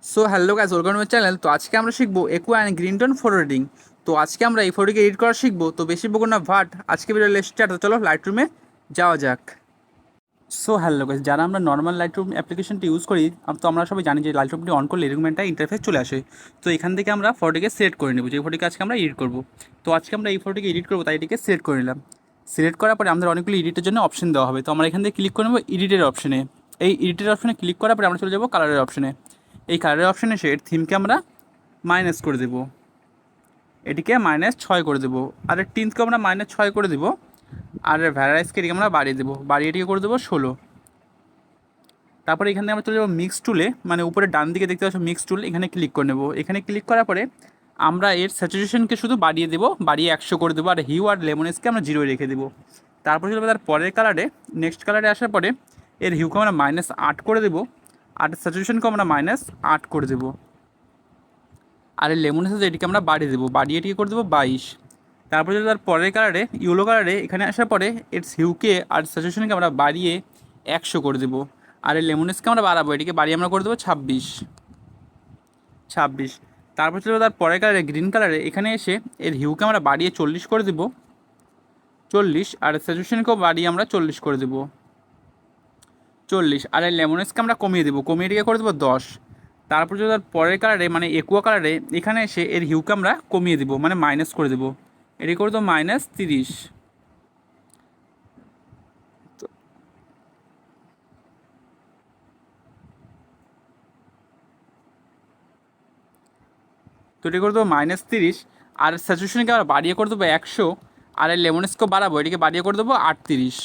So hello guys, welcome to my channel. তো আজকে আমরা শিখবো Aqua and green tone photo editing. তো আজকে আমরা এই ফটোকে এডিট করা শিখবো। তো বেশি বকো না ভাট, আজকে ভিডিও স্টার্ট। তো চলো লাইট রুমে যাওয়া যাক। সো হ্যালো গাইস, যারা আমরা নর্মাল লাইট রুম অ্যাপ্লিকেশনটি ইউজ করি, তো আমরা সবাই জানি যে লাইট রুমটি অন করলে এরকম একটা ইন্টারফেস চলে আসে। তো এখান থেকে আমরা ফটোকে সিলেক্ট করে নেব, যে ফটোকে আজকে আমরা এডিট করবো। তো আজকে আমরা এই ফটোকে এডিট করবো, তাই এটিকে সিলেক্ট করে নিলাম। সিলেক্ট করার পরে আমাদের অনেকগুলো এডিটের জন্য অপশন দেওয়া হবে। তো আমরা এখান থেকে ক্লিক করে নেবো এডিটের অপশনে। এই এডিটের অপশনে ক্লিক করার পরে আমরা চলে যাবো কালারের অপশনে। এই কালারের অপশনে এসে এর থিমকে আমরা মাইনাস করে দেবো, এটিকে -6 করে দেবো। আর এর টিন্থকে আমরা -6 করে দেবো। আর এর ভ্যারাইসকে এটিকে আমরা বাড়িয়ে দেবো, বাড়িয়ে এটিকে করে দেবো 16। তারপরে এখান থেকে আমরা চলে যাবো মিক্স টুলে, মানে উপরে ডান দিকে দেখতে পাচ্ছ মিক্স টুল, এখানে ক্লিক করে নেবো। এখানে ক্লিক করার পরে আমরা এর স্যাচুরেশনকে শুধু বাড়িয়ে দেবো, বাড়িয়ে 100 করে দেবো। আর হিউ আর লেমনেসকে আমরা 0 রেখে দেবো। তারপর চলে যাবো তার পরের কালারে, নেক্সট কালারে আসার পরে এর হিউকে আমরা -8 করে দেবো। আর স্যাচুরেশনকে আমরা -8 করে দেবো। আর এই লেমন এসেছে, এটিকে আমরা বাড়িয়ে দেবো, বাড়িয়ে এটিকে করে দেবো 22। তারপরে যদি তার পরের কালারে ইয়েলো কালারে এখানে আসার পরে এর হিউকে আর স্যাচুরেশনকে আমরা বাড়িয়ে 100 করে দেবো। আর এই লেমনেসকে আমরা বাড়াবো, এটিকে বাড়িয়ে আমরা করে দেবো 26। তারপর চলে তার পরের কালারে গ্রিন কালারে এখানে এসে এর হিউকে আমরা বাড়িয়ে 40 করে দেবো, 40। আর স্যাচুরেশনকেও বাড়িয়ে আমরা 40 করে দেবো, 40। আর এই লেমনেসকে আমরা কমিয়ে দেবো, কমিয়ে এটিকে করে দেবো 10। তারপর যদি তার পরের কালারে মানে একুয়া কালারে এখানে এসে এর হিউকে আমরা কমিয়ে দেবো, মানে মাইনাস করে দেবো, এটি করে দেবো -30। তো এটি করে দেবো -30। আর স্যাচুরেশনকে আমরা বাড়িয়ে করে দেবো 100। আর এই লেমনেসকেও বাড়াবো, এটিকে বাড়িয়ে করে দেবো 38।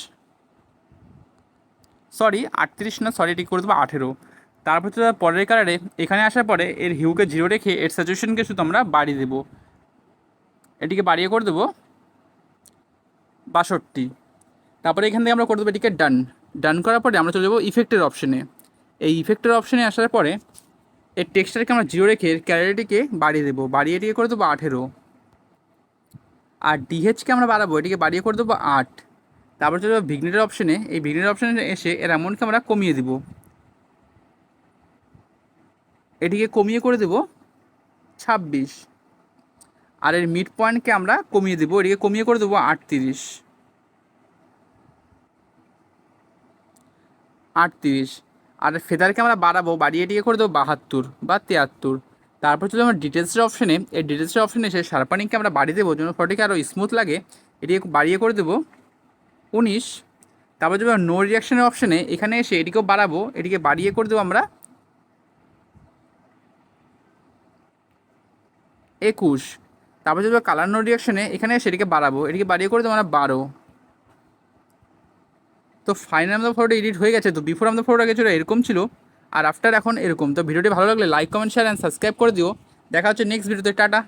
সরি 38 না, সরি, এটি করে দেবো 18। তারপর তো পরের কালারে এখানে আসার পরে এর হিউকে 0 রেখে এর স্যাচুরেশনকে শুধু আমরা বাড়িয়ে দেবো, এটিকে বাড়িয়ে করে দেবো 62। তারপরে এখান থেকে আমরা করে দেবো এটিকে ডান। ডান করার পরে আমরা চলে যাবো ইফেক্টের অপশনে। এই ইফেক্টের অপশনে আসার পরে এর টেক্সচারকে আমরা 0 রেখে এর ক্যালারিটিকে বাড়িয়ে দেবো, বাড়িয়ে এটিকে করে দেবো 18। আর ডিএইচকে আমরা বাড়াবো, এটিকে বাড়িয়ে করে দেবো 8। তারপর চলে যাবো ভিগনেটের অপশনে। এই ভিগনেটের অপশনে এসে এর অ্যামাউন্টকে আমরা কমিয়ে দেবো, এটিকে কমিয়ে করে দেবো 26। আর এর মিড পয়েন্টকে আমরা কমিয়ে দেবো, এটিকে কমিয়ে করে দেবো 38। আর ফেদারকে আমরা বাড়াবো, বাড়িয়ে এটিকে করে দেবো 72 বা 73। তারপর চলে আমরা ডিটেলসের অপশনে। এই ডিটেলসের অপশনে এসে শার্পানিংকে আমরা বাড়িয়ে দেবো, যেন ফটোকে আরও স্মুথ লাগে, এটিকে বাড়িয়ে করে দেবো 19। তারপর যদি নো রিয়াকশনের অপশনে এখানে এসে এটিকেও বাড়াবো, এটিকে বাড়িয়ে করে দেবো আমরা 21। তারপর যদি কালার নো রিয়াকশনে এখানে এসে এটিকে বাড়াবো, এটিকে বাড়িয়ে করে দেবো আমরা 12। তো ফাইনাল আমাদের ফটোটা এডিট হয়ে গেছে। তো বিফোর আমাদের ফটোটা গেছিলো এরকম ছিল, আর আফটার এখন এরকম। তো ভিডিওটি ভালো লাগলে like, comment, share and subscribe করে দিও। দেখা হচ্ছে নেক্সট ভিডিওতে। টাটা।